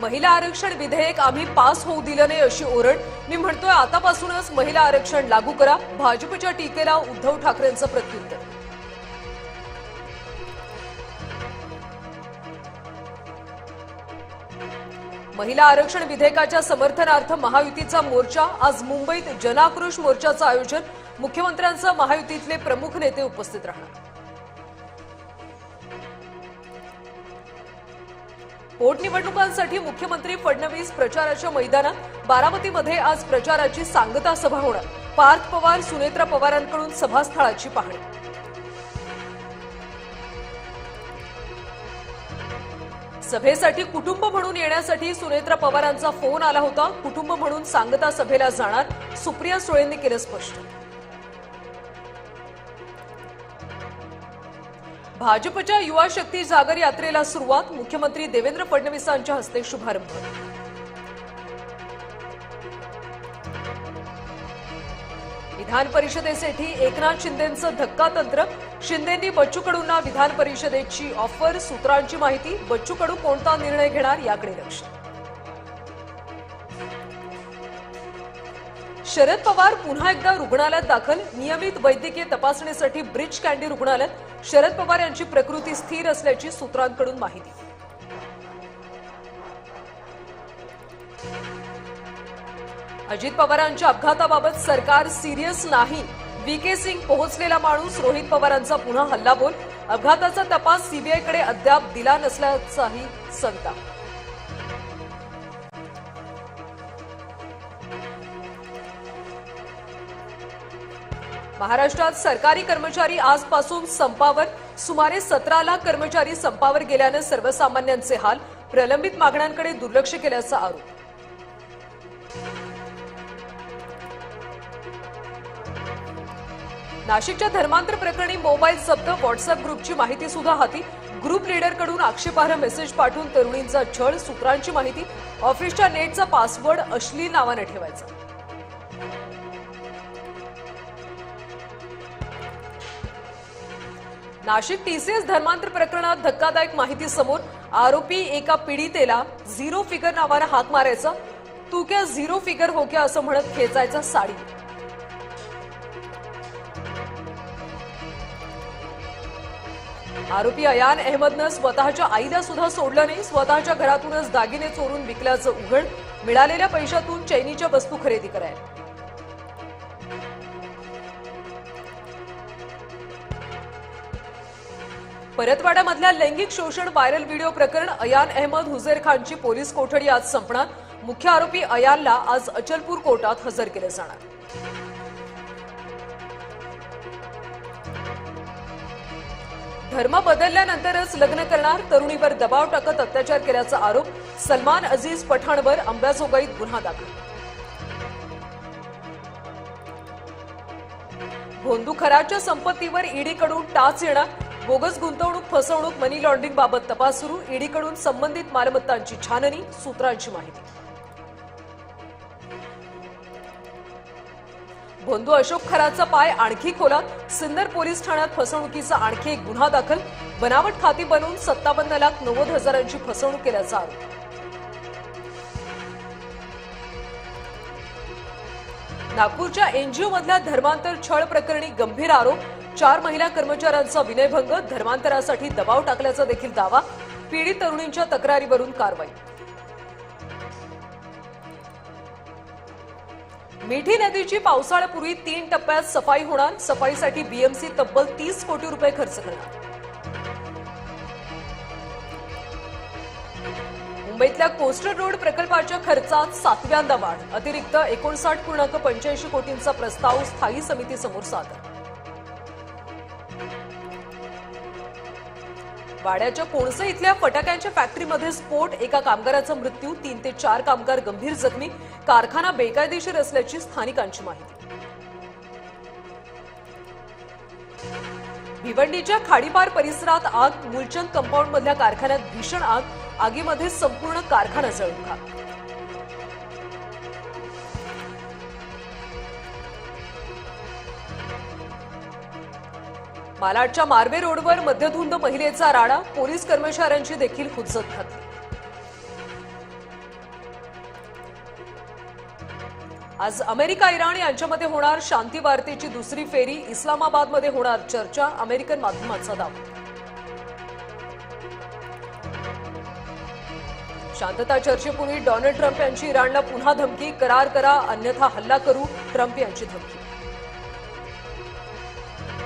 महिला आरक्षण विधेयक आम्ही पास होऊ दिलं नाही अशी ओरड। मी म्हणतोय आतापासूनच महिला आरक्षण लागू करा। भाजपच्या टीकेला उद्धव ठाकरेंचं प्रत्युत्तर। महिला आरक्षण विधेयकाच्या समर्थनार्थ महायुतीचा मोर्चा। आज मुंबईत जनाक्रोश मोर्चाचं आयोजन। मुख्यमंत्र्यांसह महायुतीतले प्रमुख नेते उपस्थित राहणार। पोटनिवडणुकांसाठी मुख्यमंत्री फडणवीस प्रचाराच्या मैदानात। बारामतीमध्ये आज प्रचाराची सांगता सभा होणार। पार्थ पवार सुनेत्रा पवारांकडून सभास्थळाची पाहणी। सभेसाठी कुटुंब म्हणून येण्यासाठी सुनेत्रा पवारांचा फोन आला होता। कुटुंब म्हणून सांगता सभेला जाणार, सुप्रिया सुळेंनी केलं स्पष्ट। भाजपच्या युवा शक्ती जागर यात्रेला सुरुवात। मुख्यमंत्री देवेंद्र फडणवीसांच्या हस्ते शुभारंभ। विधान परिषदेसाठी एकनाथ शिंदेंचं धक्कातंत्र। शिंदेंनी बच्चू कडूंना विधान परिषदेची ऑफर। सूत्रांची माहिती, बच्चू कडू कोणता निर्णय घेणार याकडे लक्ष। शरद पवार पुन्हा एकदा रुग्णालयात दाखल। नियमित वैद्यकीय तपासणीसाठी ब्रिच कँडी रुग्णालयात। शरद पवार यांची प्रकृती स्थिर असल्याची सूत्रांकडून माहिती। अजित पवारांच्या अपघाताबाबत सरकार सिरियस नाही। व्हीके सिंग पोहोचलेला माणूस। रोहित पवारांचा पुन्हा हल्लाबोल। अपघाताचा तपास सीबीआयकडे अद्याप दिला नसल्याचाही संताप। महाराष्ट्रात सरकारी कर्मचारी आजपासून संपावर। सुमारे 17 लाख कर्मचारी संपावर गेल्यानं सर्वसामान्यांचे हाल। प्रलंबित मागण्यांकडे दुर्लक्ष केल्याचा आरोप। नाशिकच्या धर्मांतर प्रकरणी मोबाईल जप्त। व्हॉट्सअप ग्रुपची माहिती सुद्धा हाती। ग्रुप लीडरकडून आक्षेपार्ह मेसेज पाठवून तरुणींचा छळ। सूत्रांची माहिती, ऑफिसच्या नेटचा पासवर्ड अश्लील नावाने ठेवायचा। नाशिक टीसीएस धर्मांतर प्रकरणात धक्कादायक माहिती समोर। आरोपी एका पीडितेला झिरो फिगर नावाने हाक मारायचा। तू क्या झिरो फिगर हो क्या असं म्हणत खेचायचा साडी। आरोपी अयान अहमदनं स्वतःच्या आईला सुद्धा सोडलं नाही। स्वतःच्या घरातूनच दागिने चोरून विकल्याचं उघड। मिळालेल्या पैशातून चैनीच्या वस्तू खरेदी करायला। परतवाड्यामधल्या लैंगिक शोषण व्हायरल व्हिडिओ प्रकरण। अयान अहमद हुजेर खानची पोलीस कोठडी आज संपणार। मुख्य आरोपी अयानला आज अचलपूर कोर्टात हजर केले जाणार। धर्म बदलल्यानंतरच लग्न करणार। तरुणीवर दबाव टाकत अत्याचार केल्याचा आरोप। सलमान अजीज पठाणवर अंबाजोगाईत गुन्हा दाखल। भोंदू खराच्या संपत्तीवर ईडीकडून टाच येणार। बोगस गुंतवणूक, फसवणूक, मनी लॉन्ड्रिंग बाबत तपास सुरू। ईडीकडून संबंधित मालमत्तांची छाननी। सूत्रांची माहिती, भोंदू अशोक खराचा पाय आणखी खोलात। सिन्नर पोलीस ठाण्यात फसवणुकीचा आणखी एक गुन्हा दाखल। बनावट खाती बनवून 57,90,000ची फसवणूक केल्याचा आरोप। नागपूरच्या एनजीओ मधल्या धर्मांतर छळ प्रकरणी गंभीर आरोप। 4 महिला कर्मचाऱ्यांचा विनयभंग। धर्मांतरासाठी दबाव टाकल्याचा देखील दावा। पीडित तरुणींच्या तक्रारीवरून कारवाई। मिठी नदीची पावसाळ्यापूर्वी 3 टप्प्यात सफाई होणार। सफाईसाठी बीएमसी तब्बल 30 कोटी रुपये खर्च करणार। मुंबईतल्या कोस्टल रोड प्रकल्पाच्या खर्चात 7व्यांदा वाढ। अतिरिक्त 59.85 कोटींचा प्रस्ताव स्थायी समितीसमोर सादर। वाड्याच्या कोणसे इथल्या फटाक्यांच्या फॅक्टरीमध्ये स्फोट। एका कामगाराचा मृत्यू। 3 ते 4 कामगार गंभीर जखमी। कारखाना बेकायदेशीर असल्याची स्थानिकांची माहिती। भिवंडीच्या खाडीपार परिसरात आग। मूलचंद कंपाऊंडमधल्या कारखान्यात भीषण आग। आगीमध्ये संपूर्ण कारखाना जळून खाक। मालाडच्या मार्वे रोडवर मध्यधुंद महिलेचा राडा, पोलीस कर्मचाऱ्यांची देखील हुज्जत घातली। आज अमेरिका इराण यांच्यामध्ये होणार शांती वार्तेची दुसरी फेरी, इस्लामाबादमध्ये होणार चर्चा, अमेरिकन माध्यमांचा दावा. शांतता चर्चेपूर्वी डोनाल्ड ट्रम्प यांची इराणला पुन्हा धमकी, करार करा अन्यथा हल्ला करू, ट्रम्प यांची धमकी.